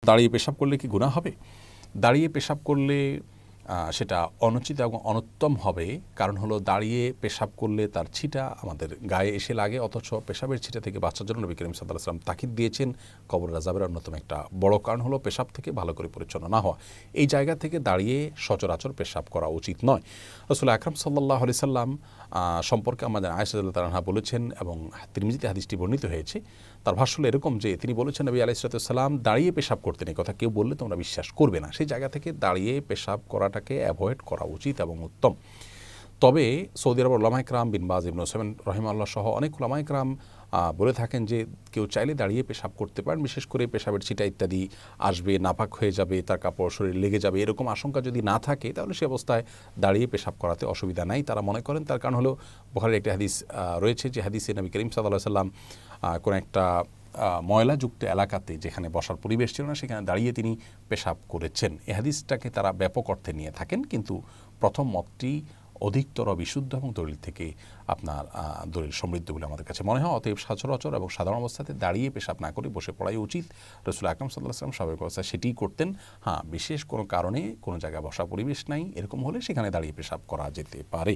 দাঁড়িয়ে পেশাব করলে কি গুনাহ হবে? দাঁড়িয়ে পেশাব করলে সেটা অনুচিত এবং অনুত্তম হবে। কারণ হলো দাঁড়িয়ে পেশাব করলে তার ছিটা আমাদের গায়ে এসে লাগে, অথচ পেশাবের ছিটা থেকে বাঁচার জন্য নবী করিম সাল্লাল্লাহু আলাইহি ওয়াসাল্লাম তাকিদ দিয়েছেন। কবর আযাবের অন্যতম একটা বড় কারণ হলো পেশাব থেকে ভালো করে পরিচ্ছন্ন না হওয়া। এই জায়গা থেকে দাঁড়িয়ে সচরাচর পেশাব করা উচিত নয়। রাসূল আকরাম সাল্লাল্লাহু আলাইহি সাল্লাম সম্পর্কে আমাদের আয়েশা রাদিয়াল্লাহু তাআলা বলেছেন, এবং তিরমিজিতে হাদিসটি বর্ণিত হয়েছে। তার ভাষ্য হলো এরকম যে তিনি বলেছেন, নবী আলাইহিস সালাম দাঁড়িয়ে পেশাব করতেন। এই কথা কেউ বললে তোমরা বিশ্বাস করবে না। সেই জায়গা থেকে দাঁড়িয়ে পেশাব করাটাকে অ্যাভয়েড করা উচিত এবং উত্তম। তবে সৌদি আরবের উলামায়ে কেরাম বিন বাজ, ইবনে উসাইমিন রাহিমাহুল্লাহ সহ অনেক উলামায়ে কেরাম বলে থাকেন যে কেউ চাইলে দাঁড়িয়ে পেশাব করতে পারেন। বিশেষ করে পেশাবের ছিটা ইত্যাদি আসবে, নাপাক হয়ে যাবে, তার কাপড় শরীর লেগে যাবে, এরকম আশঙ্কা যদি না থাকে তাহলে সে অবস্থায় দাঁড়িয়ে পেশাব করাতে অসুবিধা নাই তারা মনে করেন। তার কারণ হলো বুখারীর একটি হাদিস রয়েছে, যে হাদিসে নবী করিম সাল্লাল্লাহু আলাইহি ওয়াসাল্লাম কোন একটা ময়লাযুক্ত এলাকাতে যেখানে বসার পরিবেশ ছিল না সেখানে দাঁড়িয়ে তিনি পেশাব করেছেন। এই হাদিসটাকে তারা ব্যাপক অর্থে নিয়ে থাকেন, কিন্তু প্রথম মতটি অধিকতর বিশুদ্ধ এবং দলিল থেকে আপনার দলিল সমৃদ্ধ বলে আমাদের কাছে মনে হয়। অতএব সচরাচর এবং সাধারণ অবস্থাতে দাঁড়িয়ে পেশাব না করে বসে পড়াই উচিত। রাসূল আকরাম সাল্লাল্লাহু আলাইহি ওয়াসাল্লাম স্বাভাবিক অবস্থায় সেটিই করতেন। হ্যাঁ, বিশেষ কোনো কারণে কোনো জায়গায় বসা পরিবেশ নাই এরকম হলে সেখানে দাঁড়িয়ে পেশাব করা যেতে পারে।